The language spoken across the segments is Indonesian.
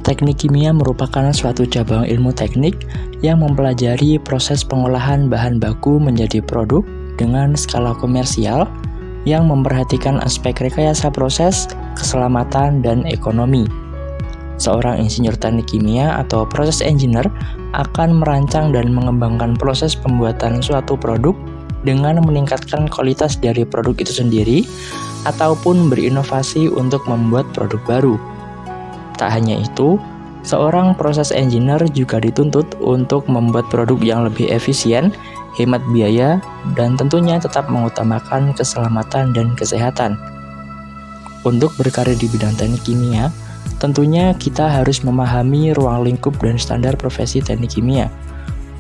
Teknik kimia merupakan suatu cabang ilmu teknik yang mempelajari proses pengolahan bahan baku menjadi produk dengan skala komersial yang memperhatikan aspek rekayasa proses, keselamatan, dan ekonomi. Seorang insinyur teknik kimia atau proses engineer akan merancang dan mengembangkan proses pembuatan suatu produk dengan meningkatkan kualitas dari produk itu sendiri ataupun berinovasi untuk membuat produk baru. Tak hanya itu, seorang proses engineer juga dituntut untuk membuat produk yang lebih efisien, hemat biaya, dan tentunya tetap mengutamakan keselamatan dan kesehatan. Untuk berkarir di bidang teknik kimia, tentunya kita harus memahami ruang lingkup dan standar profesi teknik kimia.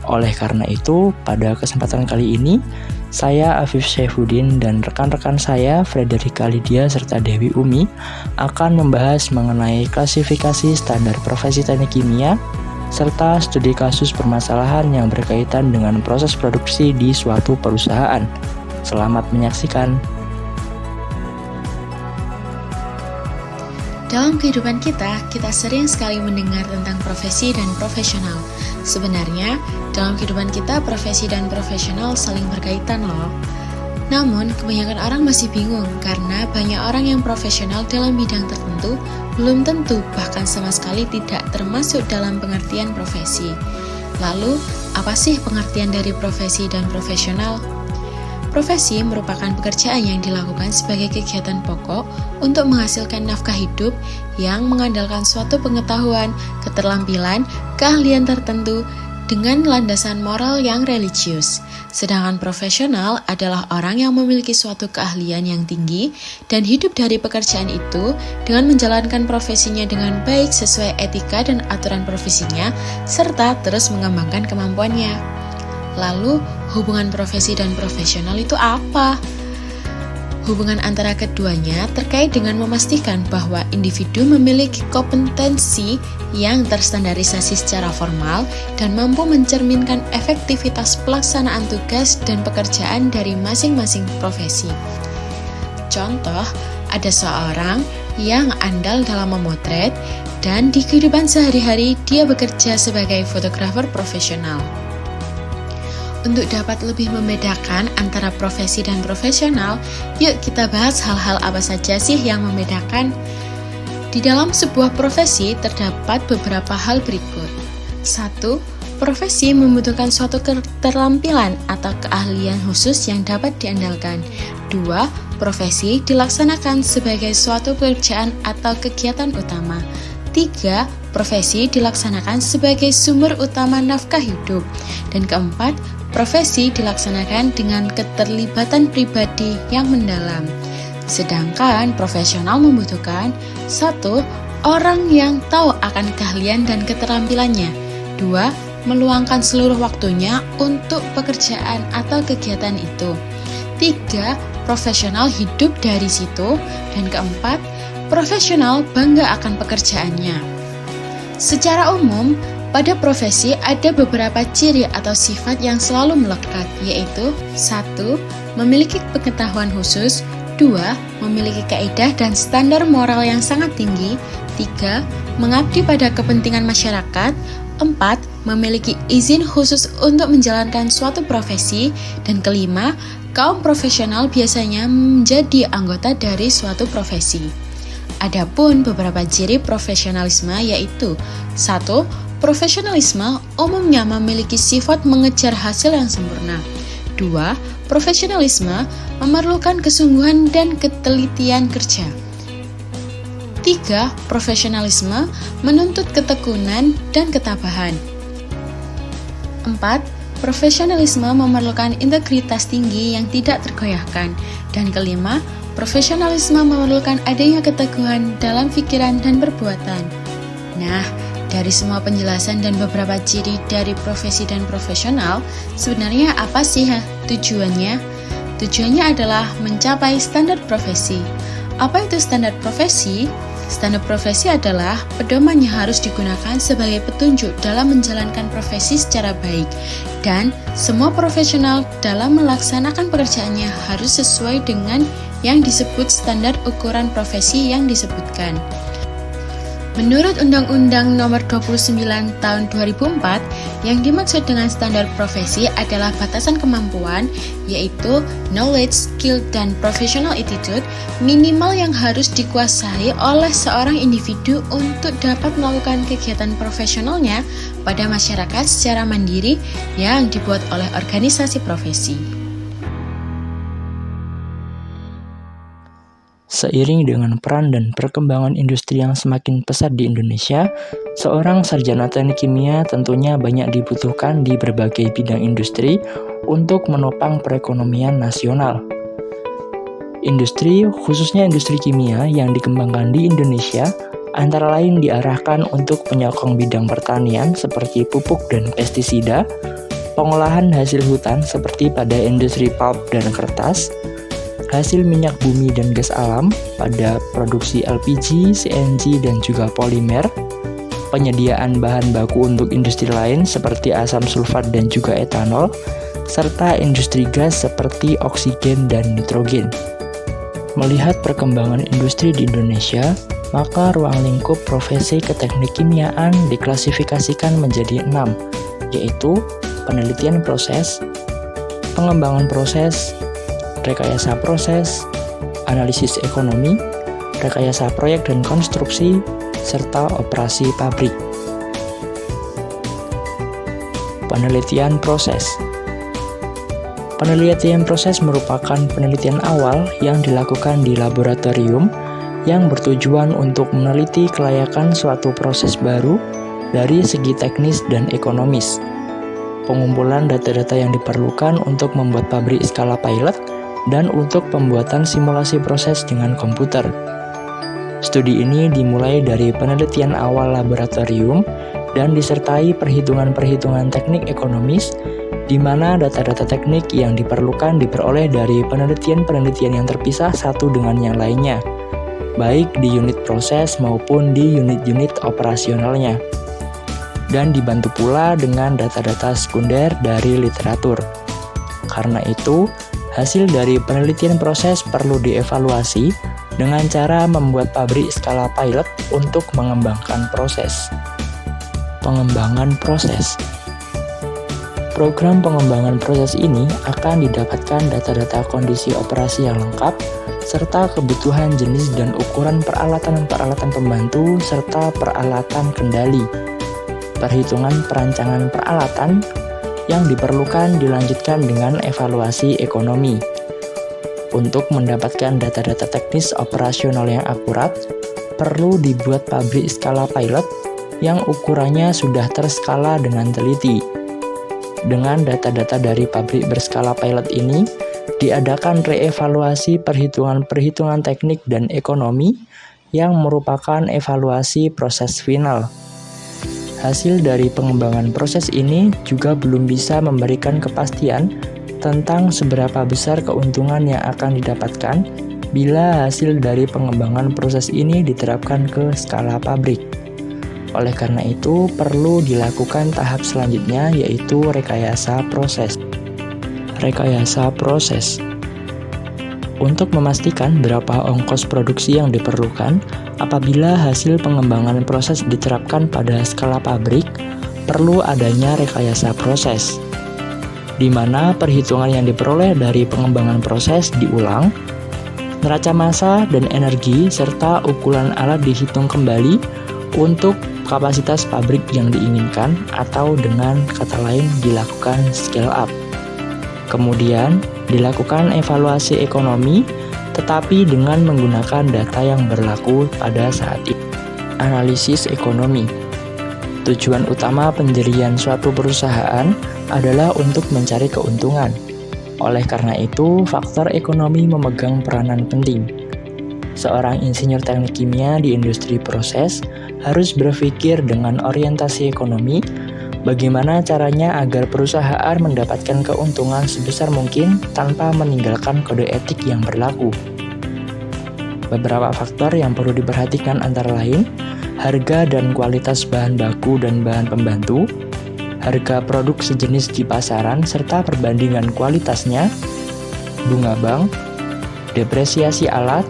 Oleh karena itu, pada kesempatan kali ini, saya Afif Syaifuddin dan rekan-rekan saya Frederika Lydia serta Dewi Umi akan membahas mengenai klasifikasi standar profesi teknik kimia serta studi kasus permasalahan yang berkaitan dengan proses produksi di suatu perusahaan. Selamat menyaksikan. Dalam kehidupan kita sering sekali mendengar tentang profesi dan profesional. Sebenarnya, dalam kehidupan kita, profesi dan profesional saling berkaitan loh. Namun, kebanyakan orang masih bingung karena banyak orang yang profesional dalam bidang tertentu belum tentu bahkan sama sekali tidak termasuk dalam pengertian profesi. Lalu, apa sih pengertian dari profesi dan profesional? Profesi merupakan pekerjaan yang dilakukan sebagai kegiatan pokok untuk menghasilkan nafkah hidup yang mengandalkan suatu pengetahuan, keterampilan, keahlian tertentu dengan landasan moral yang religius. Sedangkan profesional adalah orang yang memiliki suatu keahlian yang tinggi dan hidup dari pekerjaan itu dengan menjalankan profesinya dengan baik sesuai etika dan aturan profesinya serta terus mengembangkan kemampuannya. Lalu, hubungan profesi dan profesional itu apa? Hubungan antara keduanya terkait dengan memastikan bahwa individu memiliki kompetensi yang terstandarisasi secara formal dan mampu mencerminkan efektivitas pelaksanaan tugas dan pekerjaan dari masing-masing profesi. Contoh, ada seorang yang andal dalam memotret dan di kehidupan sehari-hari dia bekerja sebagai fotografer profesional. Untuk dapat lebih membedakan antara profesi dan profesional, yuk kita bahas hal-hal apa saja sih yang membedakan. Di dalam sebuah profesi terdapat beberapa hal berikut. 1. Profesi membutuhkan suatu keterampilan atau keahlian khusus yang dapat diandalkan. 2. Profesi dilaksanakan sebagai suatu pekerjaan atau kegiatan utama. 3. Profesi dilaksanakan sebagai sumber utama nafkah hidup. Dan keempat, profesi dilaksanakan dengan keterlibatan pribadi yang mendalam. Sedangkan profesional membutuhkan 1. Orang yang tahu akan keahlian dan keterampilannya. 2. Meluangkan seluruh waktunya untuk pekerjaan atau kegiatan itu. 3. Profesional hidup dari situ. Dan keempat, profesional bangga akan pekerjaannya. Secara umum, pada profesi ada beberapa ciri atau sifat yang selalu melekat, yaitu 1. Memiliki pengetahuan khusus. 2. Memiliki kaidah dan standar moral yang sangat tinggi. 3. Mengabdi pada kepentingan masyarakat. 4. Memiliki izin khusus untuk menjalankan suatu profesi. Dan kelima, kaum profesional biasanya menjadi anggota dari suatu profesi. Adapun beberapa ciri profesionalisme yaitu 1. Profesionalisme umumnya memiliki sifat mengejar hasil yang sempurna. 2. Profesionalisme memerlukan kesungguhan dan ketelitian kerja. 3. Profesionalisme menuntut ketekunan dan ketabahan. 4. Profesionalisme memerlukan integritas tinggi yang tidak tergoyahkan. Dan kelima, profesionalisme memerlukan adanya keteguhan dalam pikiran dan perbuatan. Nah, dari semua penjelasan dan beberapa ciri dari profesi dan profesional, sebenarnya apa sih tujuannya? Tujuannya adalah mencapai standar profesi. Apa itu standar profesi? Standar profesi adalah pedoman yang harus digunakan sebagai petunjuk dalam menjalankan profesi secara baik, dan semua profesional dalam melaksanakan pekerjaannya harus sesuai dengan yang disebut standar ukuran profesi yang disebutkan. Menurut Undang-Undang Nomor 29 Tahun 2004, yang dimaksud dengan standar profesi adalah batasan kemampuan, yaitu knowledge, skill, dan professional attitude minimal yang harus dikuasai oleh seorang individu untuk dapat melakukan kegiatan profesionalnya pada masyarakat secara mandiri yang dibuat oleh organisasi profesi. Seiring dengan peran dan perkembangan industri yang semakin pesat di Indonesia, seorang sarjana teknik kimia tentunya banyak dibutuhkan di berbagai bidang industri untuk menopang perekonomian nasional. Industri, khususnya industri kimia yang dikembangkan di Indonesia, antara lain diarahkan untuk penyokong bidang pertanian seperti pupuk dan pestisida, pengolahan hasil hutan seperti pada industri pulp dan kertas, hasil minyak bumi dan gas alam pada produksi LPG, CNG, dan juga polimer, penyediaan bahan baku untuk industri lain seperti asam sulfat dan juga etanol, serta industri gas seperti oksigen dan nitrogen. Melihat perkembangan industri di Indonesia, maka ruang lingkup profesi keteknik kimiaan diklasifikasikan menjadi 6, yaitu penelitian proses, pengembangan proses, rekayasa proses, analisis ekonomi, rekayasa proyek dan konstruksi, serta operasi pabrik. Penelitian proses. Penelitian proses merupakan penelitian awal yang dilakukan di laboratorium yang bertujuan untuk meneliti kelayakan suatu proses baru dari segi teknis dan ekonomis. Pengumpulan data-data yang diperlukan untuk membuat pabrik skala pilot dan untuk pembuatan simulasi proses dengan komputer. Studi ini dimulai dari penelitian awal laboratorium dan disertai perhitungan-perhitungan teknik ekonomis, di mana data-data teknik yang diperlukan diperoleh dari penelitian-penelitian yang terpisah satu dengan yang lainnya, baik di unit proses maupun di unit-unit operasionalnya, dan dibantu pula dengan data-data sekunder dari literatur. Karena itu, hasil dari penelitian proses perlu dievaluasi dengan cara membuat pabrik skala pilot untuk mengembangkan proses. Pengembangan proses. Program pengembangan proses ini akan didapatkan data-data kondisi operasi yang lengkap, serta kebutuhan jenis dan ukuran peralatan-peralatan pembantu, serta peralatan kendali. Perhitungan perancangan peralatan yang diperlukan dilanjutkan dengan evaluasi ekonomi. Untuk mendapatkan data-data teknis operasional yang akurat, perlu dibuat pabrik skala pilot yang ukurannya sudah terskala dengan teliti. Dengan data-data dari pabrik berskala pilot ini, diadakan reevaluasi perhitungan-perhitungan teknik dan ekonomi yang merupakan evaluasi proses final. Hasil dari pengembangan proses ini juga belum bisa memberikan kepastian tentang seberapa besar keuntungan yang akan didapatkan bila hasil dari pengembangan proses ini diterapkan ke skala pabrik. Oleh karena itu, perlu dilakukan tahap selanjutnya, yaitu rekayasa proses. Rekayasa proses. Untuk memastikan berapa ongkos produksi yang diperlukan, apabila hasil pengembangan proses diterapkan pada skala pabrik, perlu adanya rekayasa proses, di mana perhitungan yang diperoleh dari pengembangan proses diulang, neraca massa dan energi, serta ukuran alat dihitung kembali untuk kapasitas pabrik yang diinginkan, atau dengan kata lain dilakukan scale up. Kemudian, dilakukan evaluasi ekonomi, tetapi dengan menggunakan data yang berlaku pada saat ini. Analisis ekonomi. Tujuan utama pendirian suatu perusahaan adalah untuk mencari keuntungan. Oleh karena itu, faktor ekonomi memegang peranan penting. Seorang insinyur teknik kimia di industri proses harus berpikir dengan orientasi ekonomi, bagaimana caranya agar perusahaan mendapatkan keuntungan sebesar mungkin tanpa meninggalkan kode etik yang berlaku. Beberapa faktor yang perlu diperhatikan antara lain, harga dan kualitas bahan baku dan bahan pembantu, harga produk sejenis di pasaran serta perbandingan kualitasnya, bunga bank, depresiasi alat,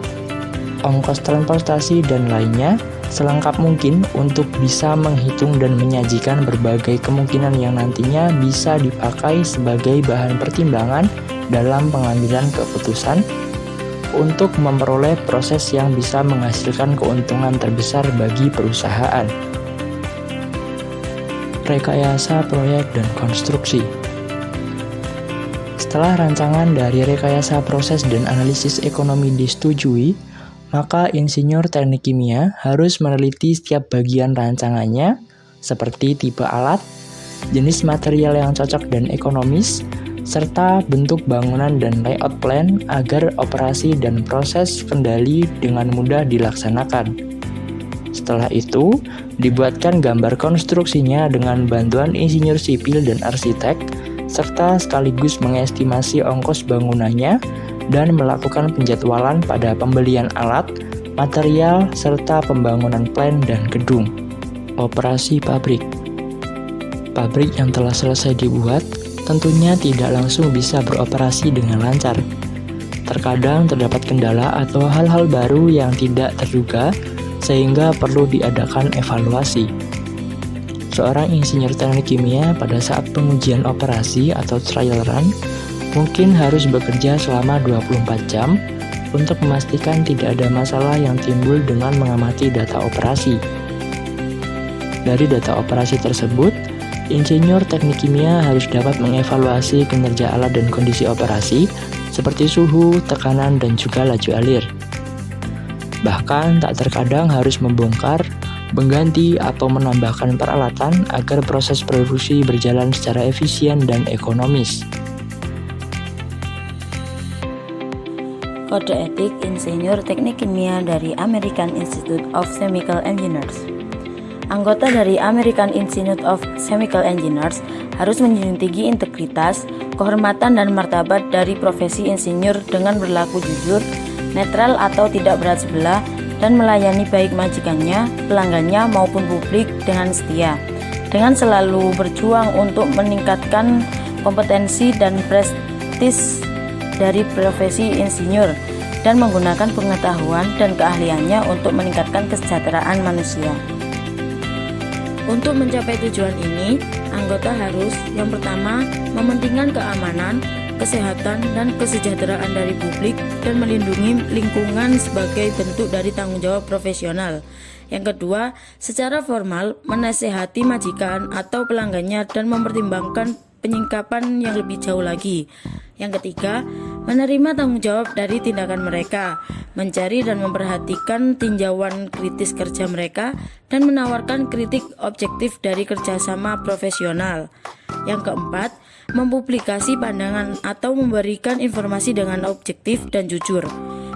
ongkos transportasi dan lainnya, selengkap mungkin untuk bisa menghitung dan menyajikan berbagai kemungkinan yang nantinya bisa dipakai sebagai bahan pertimbangan dalam pengambilan keputusan untuk memperoleh proses yang bisa menghasilkan keuntungan terbesar bagi perusahaan. Rekayasa proyek dan konstruksi. Setelah rancangan dari rekayasa proses dan analisis ekonomi disetujui, maka insinyur teknik kimia harus meneliti setiap bagian rancangannya, seperti tipe alat, jenis material yang cocok dan ekonomis, serta bentuk bangunan dan layout plan agar operasi dan proses kendali dengan mudah dilaksanakan. Setelah itu, dibuatkan gambar konstruksinya dengan bantuan insinyur sipil dan arsitek, serta sekaligus mengestimasi ongkos bangunannya dan melakukan penjadwalan pada pembelian alat, material, serta pembangunan plan dan gedung. Operasi pabrik. Pabrik yang telah selesai dibuat tentunya tidak langsung bisa beroperasi dengan lancar. Terkadang terdapat kendala atau hal-hal baru yang tidak terduga sehingga perlu diadakan evaluasi. Seorang insinyur teknik kimia pada saat pengujian operasi atau trial run mungkin harus bekerja selama 24 jam untuk memastikan tidak ada masalah yang timbul dengan mengamati data operasi. Dari data operasi tersebut, insinyur teknik kimia harus dapat mengevaluasi kinerja alat dan kondisi operasi seperti suhu, tekanan, dan juga laju alir. Bahkan tak terkadang harus membongkar, mengganti, atau menambahkan peralatan agar proses produksi berjalan secara efisien dan ekonomis. Kode etik insinyur teknik kimia dari American Institute of Chemical Engineers. Anggota dari American Institute of Chemical Engineers harus menjunjung tinggi integritas, kehormatan, dan martabat dari profesi insinyur dengan berlaku jujur, netral atau tidak berat sebelah, dan melayani baik majikannya, pelanggannya, maupun publik dengan setia, dengan selalu berjuang untuk meningkatkan kompetensi dan prestis dari profesi insinyur dan menggunakan pengetahuan dan keahliannya untuk meningkatkan kesejahteraan manusia. Untuk mencapai tujuan ini, anggota harus yang pertama mementingkan keamanan, kesehatan, dan kesejahteraan dari publik dan melindungi lingkungan sebagai bentuk dari tanggung jawab profesional. Yang kedua, secara formal menasehati majikan atau pelanggannya dan mempertimbangkan penyingkapan yang lebih jauh lagi. Yang ketiga, menerima tanggung jawab dari tindakan mereka, mencari dan memperhatikan tinjauan kritis kerja mereka, dan menawarkan kritik objektif dari kerjasama profesional. Yang keempat, mempublikasi pandangan atau memberikan informasi dengan objektif dan jujur.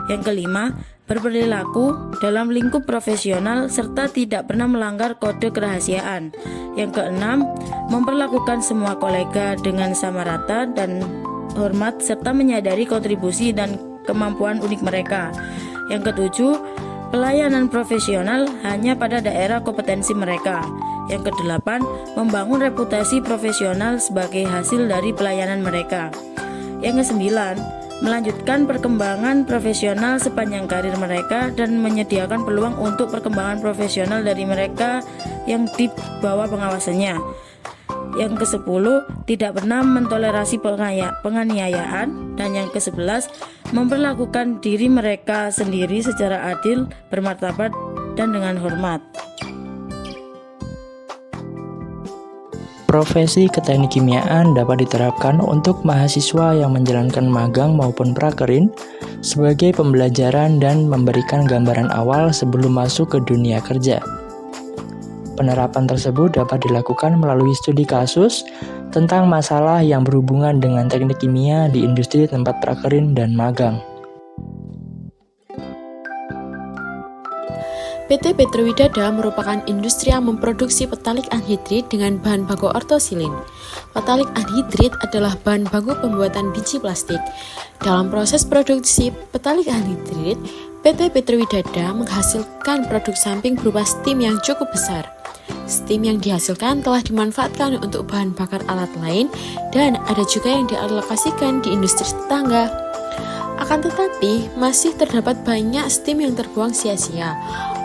Yang kelima, berperilaku dalam lingkup profesional serta tidak pernah melanggar kode kerahasiaan. Yang keenam, memperlakukan semua kolega dengan sama rata dan hormat serta menyadari kontribusi dan kemampuan unik mereka. Yang ketujuh, pelayanan profesional hanya pada daerah kompetensi mereka. Yang kedelapan, membangun reputasi profesional sebagai hasil dari pelayanan mereka. Yang kesembilan, melanjutkan perkembangan profesional sepanjang karir mereka dan menyediakan peluang untuk perkembangan profesional dari mereka yang di bawah pengawasannya. Yang ke-10, tidak pernah mentolerasi penganiayaan. Dan yang ke-11, memperlakukan diri mereka sendiri secara adil, bermartabat, dan dengan hormat. Profesi keteknik kimiaan dapat diterapkan untuk mahasiswa yang menjalankan magang maupun prakerin sebagai pembelajaran dan memberikan gambaran awal sebelum masuk ke dunia kerja. Penerapan tersebut dapat dilakukan melalui studi kasus tentang masalah yang berhubungan dengan teknik kimia di industri tempat prakerin dan magang. PT Petrowidada merupakan industri yang memproduksi petalik anhidrit dengan bahan baku ortosilin. Petalik anhidrit adalah bahan baku pembuatan biji plastik. Dalam proses produksi petalik anhidrit, PT Petrowidada menghasilkan produk samping berupa steam yang cukup besar. Steam yang dihasilkan telah dimanfaatkan untuk bahan bakar alat lain dan ada juga yang dialokasikan di industri tetangga. Akan tetapi, masih terdapat banyak steam yang terbuang sia-sia.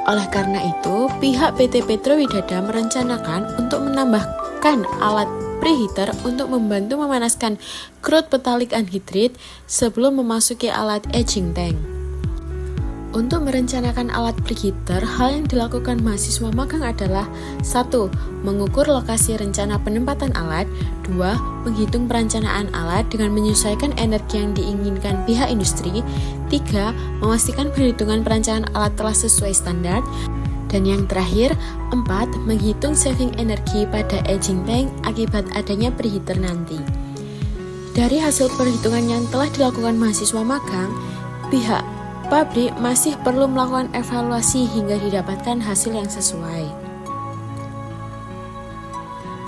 Oleh karena itu, pihak PT Petro Widada merencanakan untuk menambahkan alat preheater untuk membantu memanaskan crude phthalic anhydride sebelum memasuki alat aging tank. Untuk merencanakan alat preheater, hal yang dilakukan mahasiswa magang adalah 1. Mengukur lokasi rencana penempatan alat. 2. Menghitung perencanaan alat dengan menyesuaikan energi yang diinginkan pihak industri. 3. Memastikan perhitungan perencanaan alat telah sesuai standar. Dan yang terakhir, 4. Menghitung saving energi pada aging tank akibat adanya preheater nanti. Dari hasil perhitungan yang telah dilakukan mahasiswa magang, pihak pabrik masih perlu melakukan evaluasi hingga didapatkan hasil yang sesuai.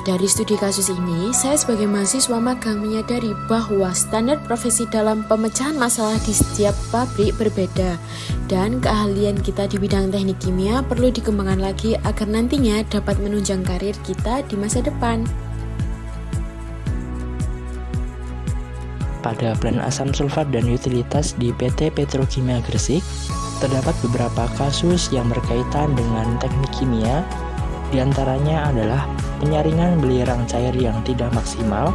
Dari studi kasus ini, saya sebagai mahasiswa magang menyadari bahwa standar profesi dalam pemecahan masalah di setiap pabrik berbeda, dan keahlian kita di bidang teknik kimia perlu dikembangkan lagi agar nantinya dapat menunjang karir kita di masa depan. Pada plant asam sulfat dan utilitas di PT Petrokimia Gresik, terdapat beberapa kasus yang berkaitan dengan teknik kimia. Di antaranya adalah penyaringan belerang cair yang tidak maksimal,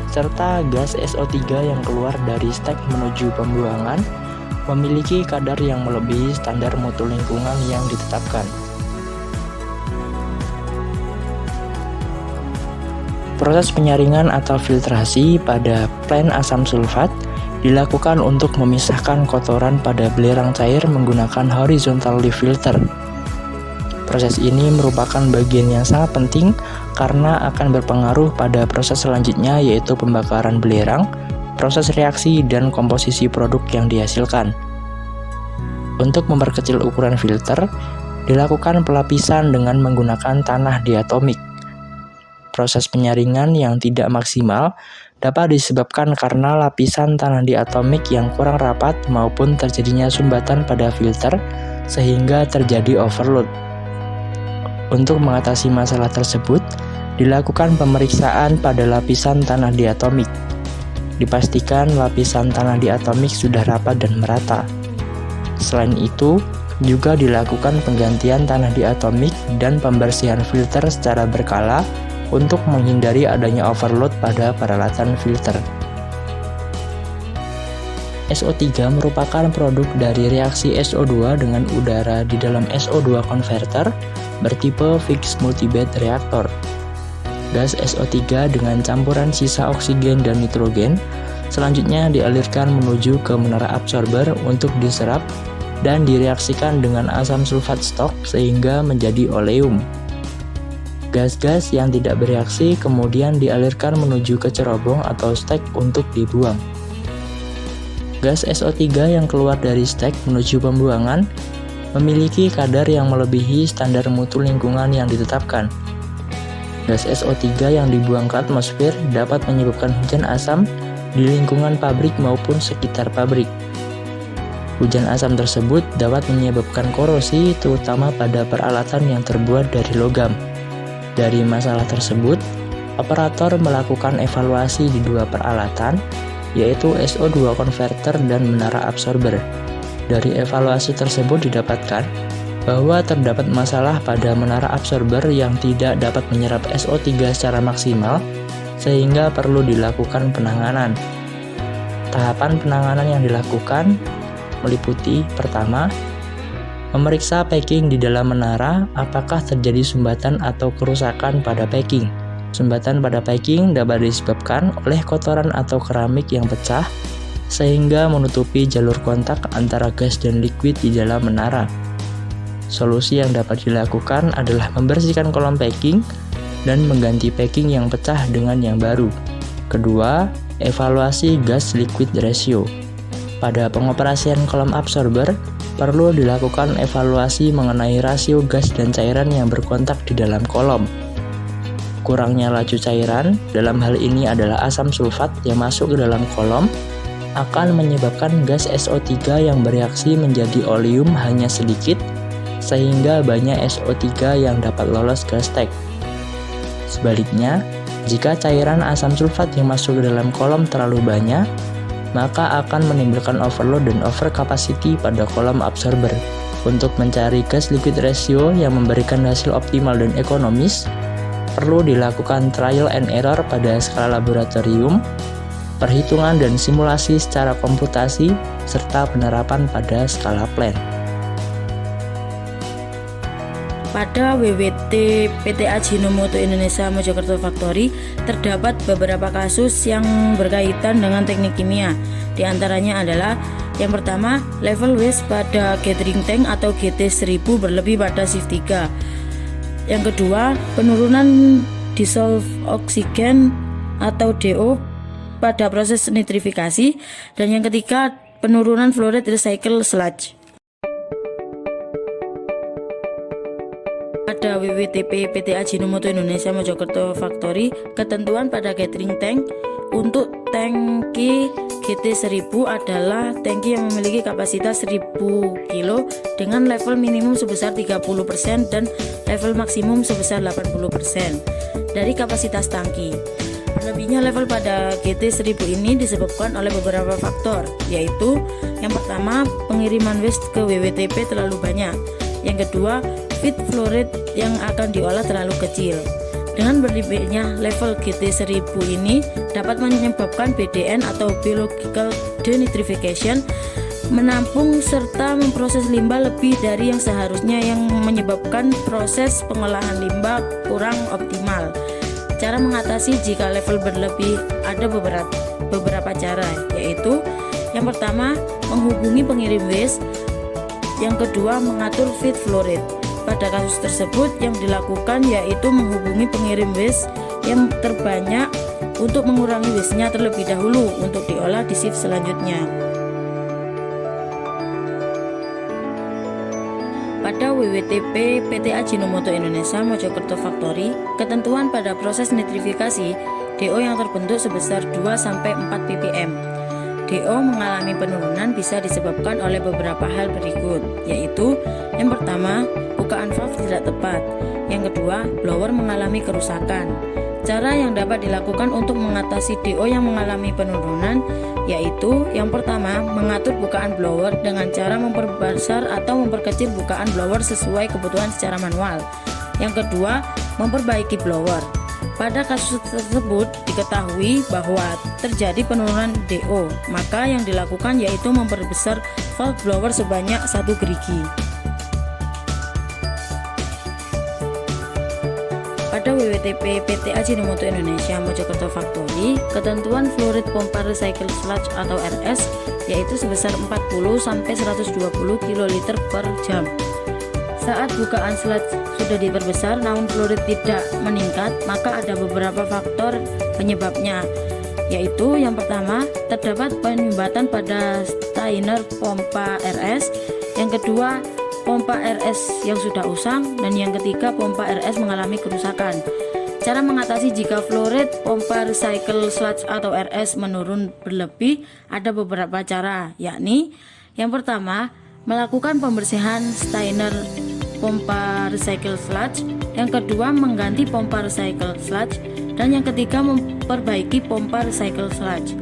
serta gas SO3 yang keluar dari stek menuju pembuangan memiliki kadar yang melebihi standar mutu lingkungan yang ditetapkan. Proses penyaringan atau filtrasi pada plant asam sulfat dilakukan untuk memisahkan kotoran pada belerang cair menggunakan horizontal leaf filter. Proses ini merupakan bagian yang sangat penting karena akan berpengaruh pada proses selanjutnya, yaitu pembakaran belerang, proses reaksi, dan komposisi produk yang dihasilkan. Untuk memperkecil ukuran filter, dilakukan pelapisan dengan menggunakan tanah diatomik. Proses penyaringan yang tidak maksimal dapat disebabkan karena lapisan tanah diatomik yang kurang rapat maupun terjadinya sumbatan pada filter sehingga terjadi overload. Untuk mengatasi masalah tersebut, dilakukan pemeriksaan pada lapisan tanah diatomik. Dipastikan lapisan tanah diatomik sudah rapat dan merata. Selain itu, juga dilakukan penggantian tanah diatomik dan pembersihan filter secara berkala untuk menghindari adanya overload pada peralatan filter. SO3 merupakan produk dari reaksi SO2 dengan udara di dalam SO2 converter bertipe fixed multibed reactor. Gas SO3 dengan campuran sisa oksigen dan nitrogen selanjutnya dialirkan menuju ke menara absorber untuk diserap dan direaksikan dengan asam sulfat stok sehingga menjadi oleum. Gas-gas yang tidak bereaksi kemudian dialirkan menuju ke cerobong atau stek untuk dibuang. Gas SO3 yang keluar dari stek menuju pembuangan memiliki kadar yang melebihi standar mutu lingkungan yang ditetapkan. Gas SO3 yang dibuang ke atmosfer dapat menyebabkan hujan asam di lingkungan pabrik maupun sekitar pabrik. Hujan asam tersebut dapat menyebabkan korosi terutama pada peralatan yang terbuat dari logam. Dari masalah tersebut, operator melakukan evaluasi di dua peralatan, yaitu SO2 converter dan menara absorber. Dari evaluasi tersebut didapatkan bahwa terdapat masalah pada menara absorber yang tidak dapat menyerap SO3 secara maksimal, sehingga perlu dilakukan penanganan. Tahapan penanganan yang dilakukan meliputi: pertama, memeriksa packing di dalam menara apakah terjadi sumbatan atau kerusakan pada packing. Sumbatan pada packing dapat disebabkan oleh kotoran atau keramik yang pecah sehingga menutupi jalur kontak antara gas dan liquid di dalam menara. Solusi yang dapat dilakukan adalah membersihkan kolom packing dan mengganti packing yang pecah dengan yang baru. Kedua, evaluasi gas liquid ratio. Pada pengoperasian kolom absorber, perlu dilakukan evaluasi mengenai rasio gas dan cairan yang berkontak di dalam kolom. Kurangnya laju cairan, dalam hal ini adalah asam sulfat yang masuk ke dalam kolom, akan menyebabkan gas SO3 yang bereaksi menjadi oleum hanya sedikit, sehingga banyak SO3 yang dapat lolos ke stek. Sebaliknya, jika cairan asam sulfat yang masuk ke dalam kolom terlalu banyak, maka akan menimbulkan overload dan overcapacity pada kolom absorber, Untuk mencari gas liquid ratio yang memberikan hasil optimal dan ekonomis, perlu dilakukan trial and error pada skala laboratorium, perhitungan dan simulasi secara komputasi, serta penerapan pada skala plan. Pada WWT PT Ajinomoto Indonesia Mojokerto Factory terdapat beberapa kasus yang berkaitan dengan teknik kimia. Di antaranya adalah yang pertama, level waste pada gathering tank atau GT1000 berlebih pada shift 3. Yang kedua, penurunan dissolved oxygen atau DO pada proses nitrifikasi. Dan yang ketiga, penurunan fluoride recycle sludge. Pada WWTP PT Ajinomoto Indonesia Mojokerto Factory, ketentuan pada gathering tank untuk tangki GT1000 adalah tangki yang memiliki kapasitas 1000 kg dengan level minimum sebesar 30% dan level maksimum sebesar 80% dari kapasitas tangki. Berlebihnya level pada GT1000 ini disebabkan oleh beberapa faktor, yaitu yang pertama, pengiriman waste ke WWTP terlalu banyak. Yang kedua, feed fluoride yang akan diolah terlalu kecil. Dengan berlebihnya level GT1000 ini dapat menyebabkan BDN atau biological denitrification, menampung serta memproses limbah lebih dari yang seharusnya yang menyebabkan proses pengolahan limbah kurang optimal. Cara mengatasi jika level berlebih ada beberapa cara, yaitu yang pertama, menghubungi pengirim waste. Yang kedua, mengatur feed fluoride. Pada kasus tersebut yang dilakukan yaitu menghubungi pengirim waste yang terbanyak untuk mengurangi waste-nya terlebih dahulu untuk diolah di shift selanjutnya. Pada WWTP PT Ajinomoto Indonesia Mojokerto Factory, ketentuan pada proses nitrifikasi DO yang terbentuk sebesar 2-4 ppm. DO mengalami penurunan bisa disebabkan oleh beberapa hal berikut, yaitu yang pertama, bukaan valve tidak tepat. Yang kedua, blower mengalami kerusakan. Cara yang dapat dilakukan untuk mengatasi DO yang mengalami penurunan yaitu yang pertama, mengatur bukaan blower dengan cara memperbesar atau memperkecil bukaan blower sesuai kebutuhan secara manual. Yang kedua, memperbaiki blower. Pada kasus tersebut diketahui bahwa terjadi penurunan DO, maka yang dilakukan yaitu memperbesar valve blower sebanyak 1 gerigi. Pada WWTP PT Ajinomoto Indonesia Mojokerto Factory, ketentuan fluoride pompa recycle sludge atau RS yaitu sebesar 40-120 kL per jam. Saat bukaan sludge sudah diperbesar namun fluoride tidak meningkat, maka ada beberapa faktor penyebabnya, yaitu yang pertama, terdapat penyumbatan pada strainer pompa RS. Yang kedua, pompa RS yang sudah usang, dan yang ketiga, pompa RS mengalami kerusakan. Cara mengatasi jika fluoride pompa recycle sludge atau RS menurun berlebih ada beberapa cara, yakni yang pertama, melakukan pembersihan strainer pompa recycle sludge, yang kedua mengganti pompa recycle sludge, dan yang ketiga memperbaiki pompa recycle sludge.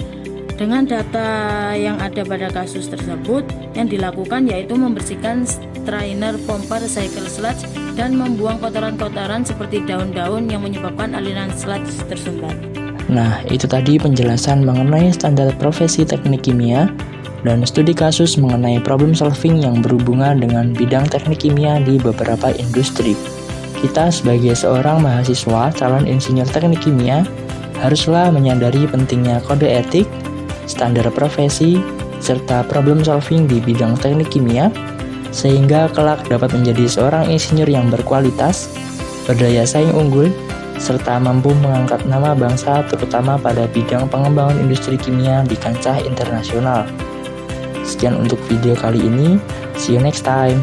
Dengan data yang ada pada kasus tersebut, yang dilakukan yaitu membersihkan strainer pompa recycle sludge dan membuang kotoran-kotoran seperti daun-daun yang menyebabkan aliran sludge tersumbat. Nah, itu tadi penjelasan mengenai standar profesi teknik kimia dan studi kasus mengenai problem solving yang berhubungan dengan bidang teknik kimia di beberapa industri. Kita sebagai seorang mahasiswa calon insinyur teknik kimia haruslah menyadari pentingnya kode etik, standar profesi, serta problem solving di bidang teknik kimia, sehingga kelak dapat menjadi seorang insinyur yang berkualitas, berdaya saing unggul, serta mampu mengangkat nama bangsa terutama pada bidang pengembangan industri kimia di kancah internasional. Sekian untuk video kali ini, see you next time.